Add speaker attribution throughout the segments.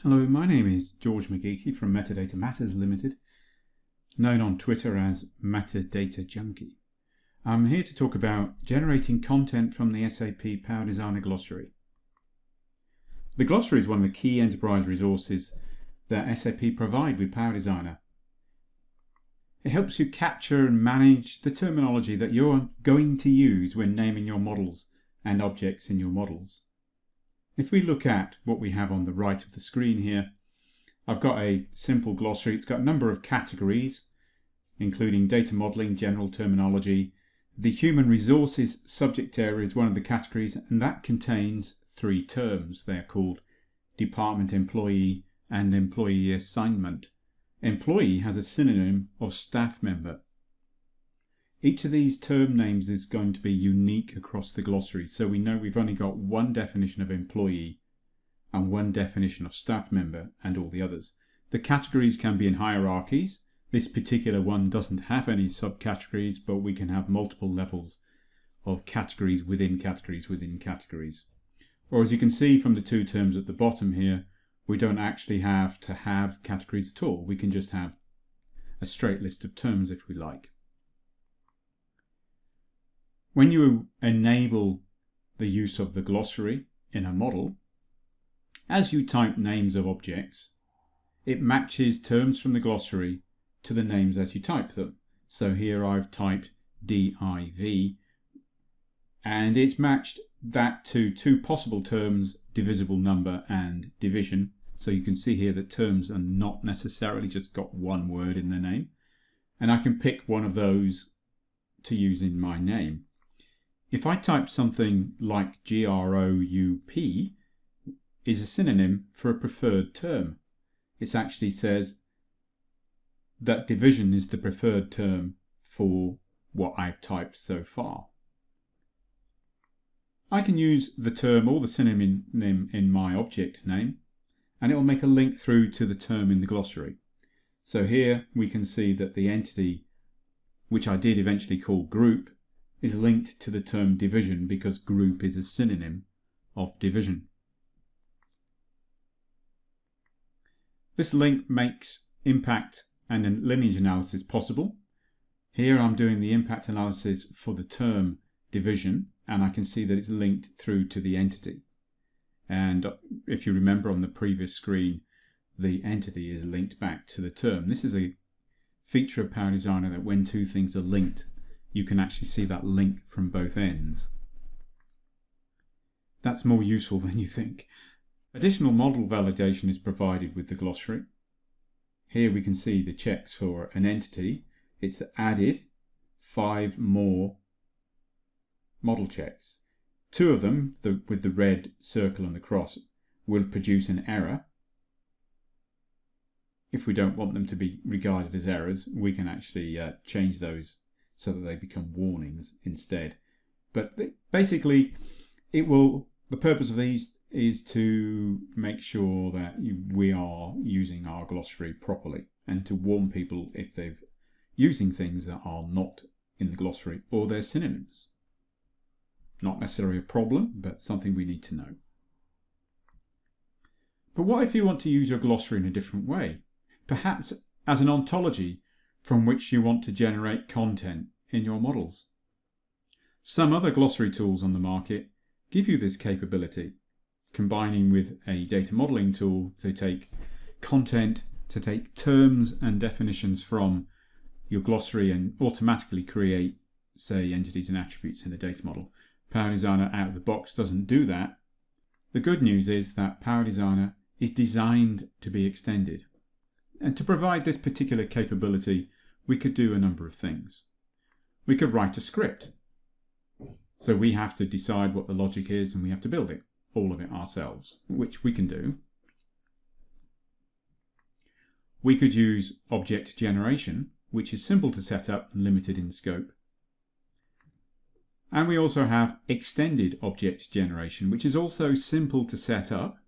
Speaker 1: Hello, my name is George McGeechy from Metadata Matters Limited, known on Twitter as Metadata Junkie. I'm here to talk about generating content from the SAP PowerDesigner Glossary. The Glossary is one of the key enterprise resources that SAP provide with PowerDesigner. It helps you capture and manage the terminology that you're going to use when naming your models and objects in your models. If we look at what we have on the right of the screen here, I've got a simple glossary. It's got a number of categories, including data modeling, general terminology. The human resources subject area is one of the categories, and that contains 3 terms. They're called department employee and employee assignment. Employee has a synonym of staff member. Each of these term names is going to be unique across the glossary, so we know we've only got one definition of employee and one definition of staff member and all the others. The categories can be in hierarchies. This particular one doesn't have any subcategories, but we can have multiple levels of categories within categories within categories. Or as you can see from the 2 terms at the bottom here, we don't actually have to have categories at all. We can just have a straight list of terms if we like. When you enable the use of the glossary in a model, as you type names of objects, it matches terms from the glossary to the names as you type them. So here I've typed div, and it's matched that to 2 possible terms, divisible number and division. So you can see here that terms are not necessarily just got one word in their name. And I can pick one of those to use in my name. If I type something like group is a synonym for a preferred term. It actually says that division is the preferred term for what I've typed so far. I can use the term or the synonym in my object name, and it will make a link through to the term in the glossary. So here we can see that the entity, which I did eventually call group, is linked to the term division because group is a synonym of division. This link makes impact and lineage analysis possible. Here I'm doing the impact analysis for the term division, and I can see that it's linked through to the entity. And if you remember on the previous screen, the entity is linked back to the term. This is a feature of PowerDesigner that when 2 things are linked, you can actually see that link from both ends. That's more useful than you think. Additional model validation is provided with the glossary. Here we can see the checks for an entity. It's added 5 more model checks. 2 of them, with the red circle and the cross, will produce an error. If we don't want them to be regarded as errors, we can actually change those so that they become warnings instead. But basically, the purpose of these is to make sure that we are using our glossary properly and to warn people if they're using things that are not in the glossary or they're synonyms. Not necessarily a problem, but something we need to know. But what if you want to use your glossary in a different way? Perhaps as an ontology from which you want to generate content in your models. Some other glossary tools on the market give you this capability, combining with a data modeling tool to take content, to take terms and definitions from your glossary and automatically create, say, entities and attributes in a data model. PowerDesigner out of the box doesn't do that. The good news is that PowerDesigner is designed to be extended. And to provide this particular capability, we could do a number of things. We could write a script. So we have to decide what the logic is and we have to build it, all of it ourselves, which we can do. We could use object generation, which is simple to set up and limited in scope. And we also have extended object generation, which is also simple to set up.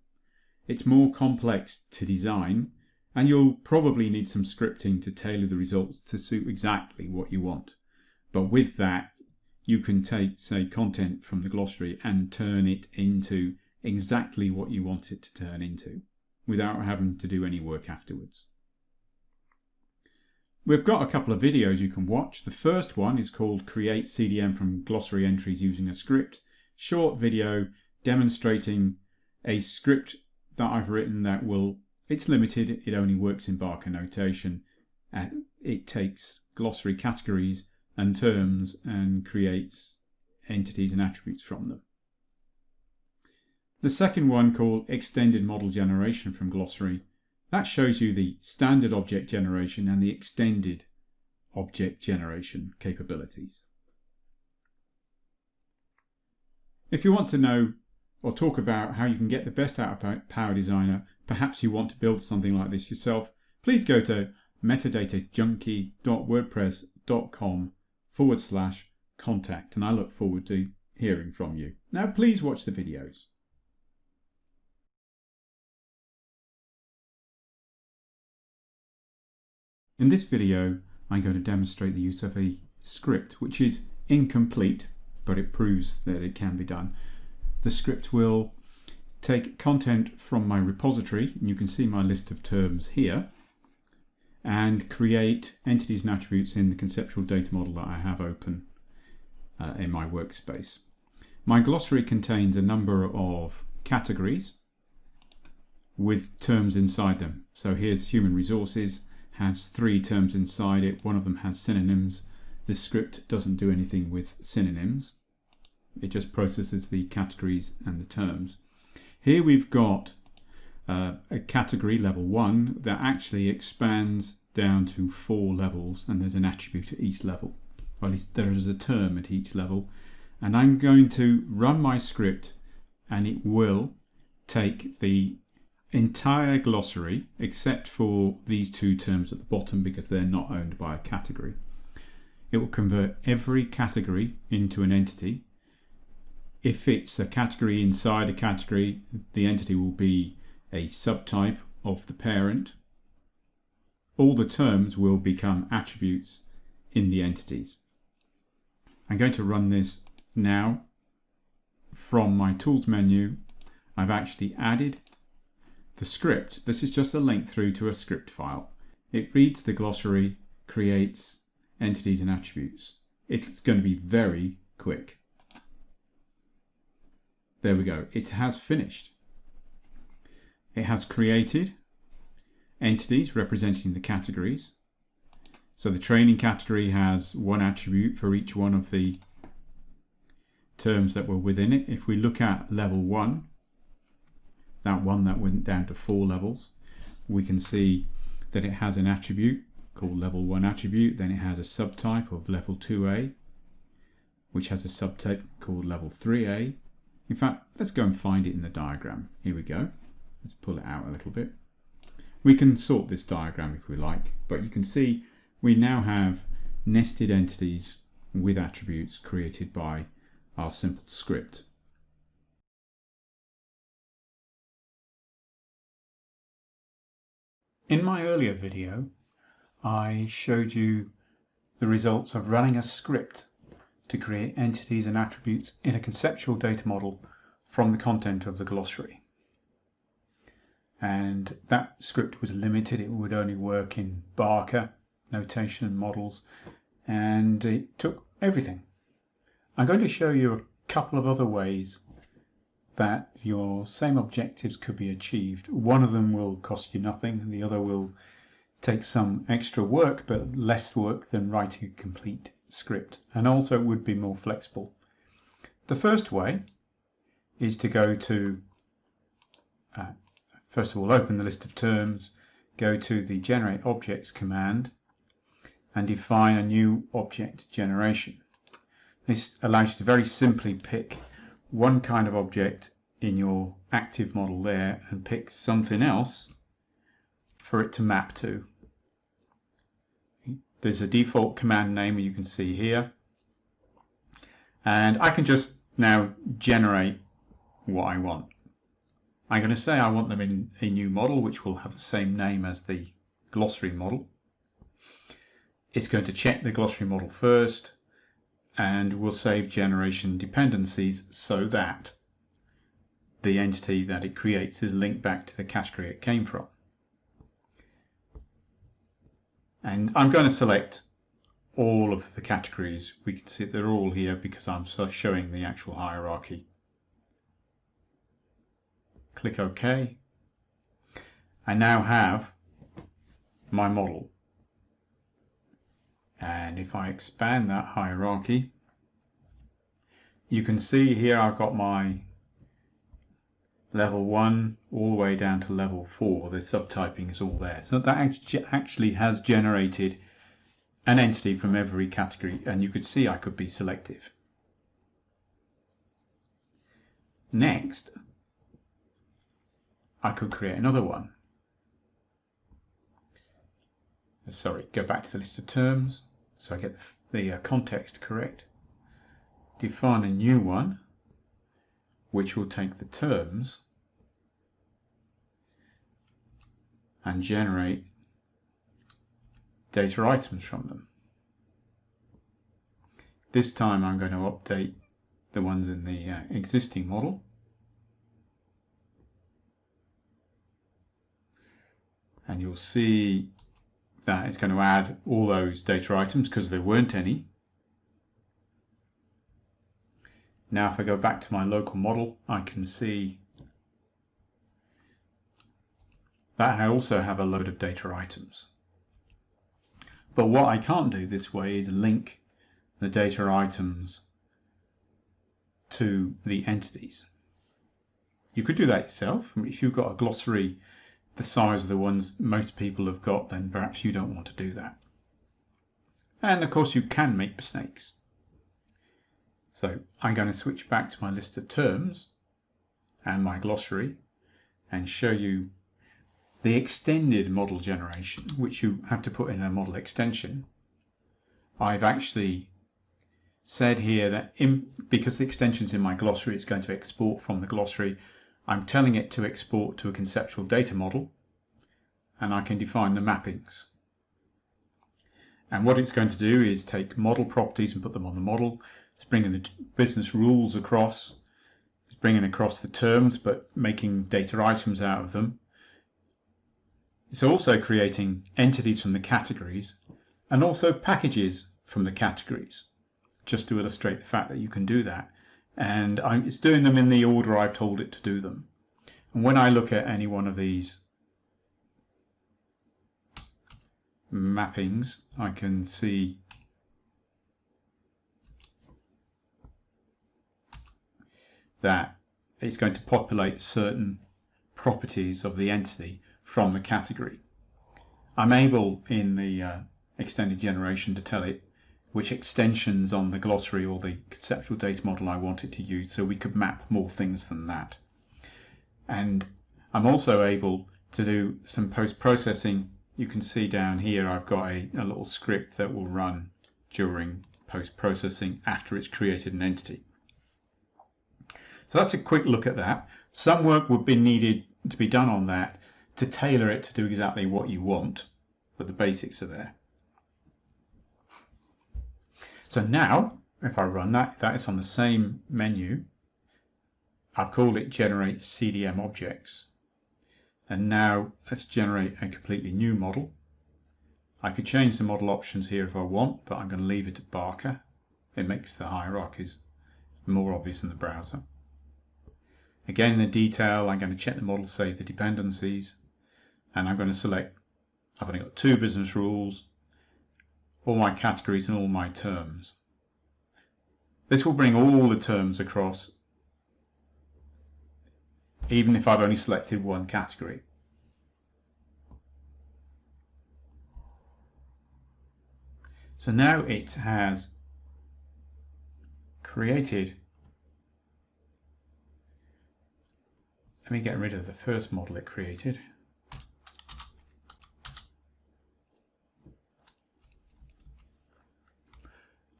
Speaker 1: It's more complex to design, and you'll probably need some scripting to tailor the results to suit exactly what you want. But with that, you can take, say, content from the glossary and turn it into exactly what you want it to turn into without having to do any work afterwards. We've got a couple of videos you can watch. The first one is called Create CDM from Glossary Entries Using a Script. Short video demonstrating a script that I've written that it's limited, it only works in Barker notation, and it takes glossary categories and terms and creates entities and attributes from them. The second one, called Extended Model Generation from Glossary, that shows you the standard object generation and the extended object generation capabilities. If you want to know or talk about how you can get the best out of PowerDesigner, perhaps you want to build something like this yourself, please go to metadatajunkie.wordpress.com/contact, and I look forward to hearing from you. Now please watch the videos. In this video, I'm going to demonstrate the use of a script which is incomplete, but it proves that it can be done. The script will take content from my repository, and you can see my list of terms here, and create entities and attributes in the conceptual data model that I have open in my workspace. My glossary contains a number of categories with terms inside them. So here's human resources, has 3 terms inside it. One of them has synonyms. This script doesn't do anything with synonyms. It just processes the categories and the terms. Here we've got a category level 1 that actually expands down to 4 levels, and there's an attribute at each level. Or at least there is a term at each level. And I'm going to run my script, and it will take the entire glossary except for these 2 terms at the bottom because they're not owned by a category. It will convert every category into an entity. If it's a category inside a category, the entity will be a subtype of the parent. All the terms will become attributes in the entities. I'm going to run this now. From my tools menu, I've actually added the script. This is just a link through to a script file. It reads the glossary, creates entities and attributes. It's going to be very quick. There we go. It has finished. It has created entities representing the categories. So the training category has 1 attribute for each one of the terms that were within it. If we look at level 1, that one that went down to 4 levels, we can see that it has an attribute called level 1 attribute. Then it has a subtype of level 2A, which has a subtype called level 3A. In fact, let's go and find it in the diagram. Here we go. Let's pull it out a little bit. We can sort this diagram if we like, but you can see we now have nested entities with attributes created by our simple script. In my earlier video, I showed you the results of running a script to create entities and attributes in a conceptual data model from the content of the glossary. And that script was limited. It would only work in Barker notation and models, and it took everything. I'm going to show you a couple of other ways that your same objectives could be achieved. One of them will cost you nothing, and the other will take some extra work, but less work than writing a complete script, and also would be more flexible. The first way is to go to, first of all, open the list of terms, go to the Generate Objects command, and define a new object generation. This allows you to very simply pick one kind of object in your active model there and pick something else for it to map to. There's a default command name you can see here, and I can just now generate what I want. I'm going to say I want them in a new model which will have the same name as the glossary model. It's going to check the glossary model first, and we'll save generation dependencies so that the entity that it creates is linked back to the category it came from. And I'm going to select all of the categories. We can see they're all here because I'm showing the actual hierarchy. Click OK. I now have my model. And if I expand that hierarchy, you can see here I've got my level 1 all the way down to level 4. The subtyping is all there. So that actually has generated an entity from every category, and you could see I could be selective. Next, I could create another one. Sorry, go back to the list of terms so I get the context correct. Define a new one which will take the terms and generate data items from them. This time I'm going to update the ones in the existing model. And you'll see that it's going to add all those data items because there weren't any. Now if I go back to my local model, I can see that I also have a load of data items. But what I can't do this way is link the data items to the entities. You could do that yourself. If you've got a glossary the size of the ones most people have got, then perhaps you don't want to do that. And of course you can make mistakes. So I'm going to switch back to my list of terms and my glossary and show you the extended model generation, which you have to put in a model extension. I've actually said here that because the extension's in my glossary, it's going to export from the glossary. I'm telling it to export to a conceptual data model, and I can define the mappings. And what it's going to do is take model properties and put them on the model. It's bringing the business rules across. It's bringing across the terms, but making data items out of them. It's also creating entities from the categories and also packages from the categories, just to illustrate the fact that you can do that. And it's doing them in the order I've told it to do them. And when I look at any one of these mappings, I can see that it's going to populate certain properties of the entity from the category. I'm able in the extended generation to tell it which extensions on the glossary or the conceptual data model I want it to use, so we could map more things than that. And I'm also able to do some post-processing. You can see down here I've got a little script that will run during post-processing after it's created an entity. So that's a quick look at that. Some work would be needed to be done on that to tailor it to do exactly what you want, but the basics are there. So now, if I run that, that is on the same menu. I've called it Generate CDM Objects. And now let's generate a completely new model. I could change the model options here if I want, but I'm going to leave it at Barker. It makes the hierarchies more obvious in the browser. Again, in the detail, I'm going to check the model, save the dependencies, and I'm going to select, I've only got 2 business rules, all my categories and all my terms. This will bring all the terms across, even if I've only selected one category. So now it has created, let me get rid of the first model it created.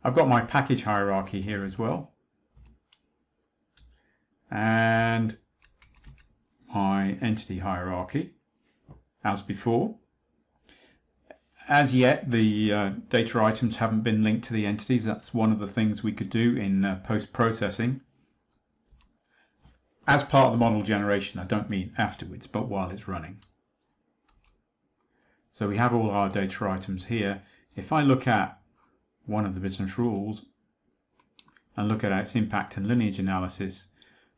Speaker 1: I've got my package hierarchy here as well, and my entity hierarchy as before. As yet, the data items haven't been linked to the entities. That's one of the things we could do in post-processing. as part of the model generation. I don't mean afterwards, but while it's running. So we have all our data items here. If I look at one of the business rules and look at its impact and lineage analysis,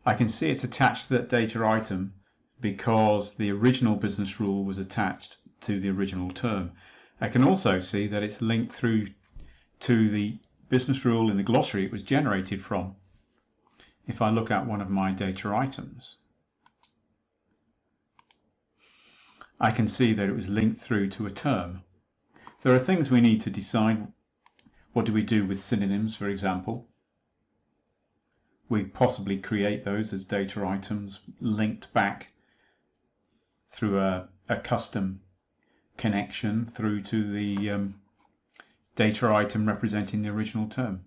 Speaker 1: I can see it's attached to that data item because the original business rule was attached to the original term. I can also see that it's linked through to the business rule in the glossary it was generated from. If I look at one of my data items, I can see that it was linked through to a term. There are things we need to decide. What do we do with synonyms, for example? We possibly create those as data items linked back through a custom connection through to the data item representing the original term.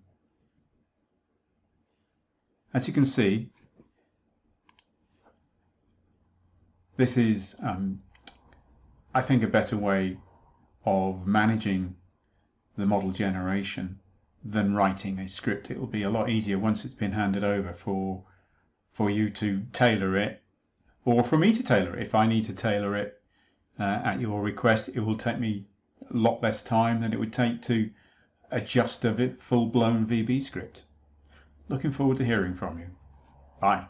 Speaker 1: As you can see, this is I think a better way of managing the model generation than writing a script. It will be a lot easier once it's been handed over for you to tailor it, or for me to tailor it. If I need to tailor it at your request, it will take me a lot less time than it would take to adjust a full-blown VB script. Looking forward to hearing from you. Bye.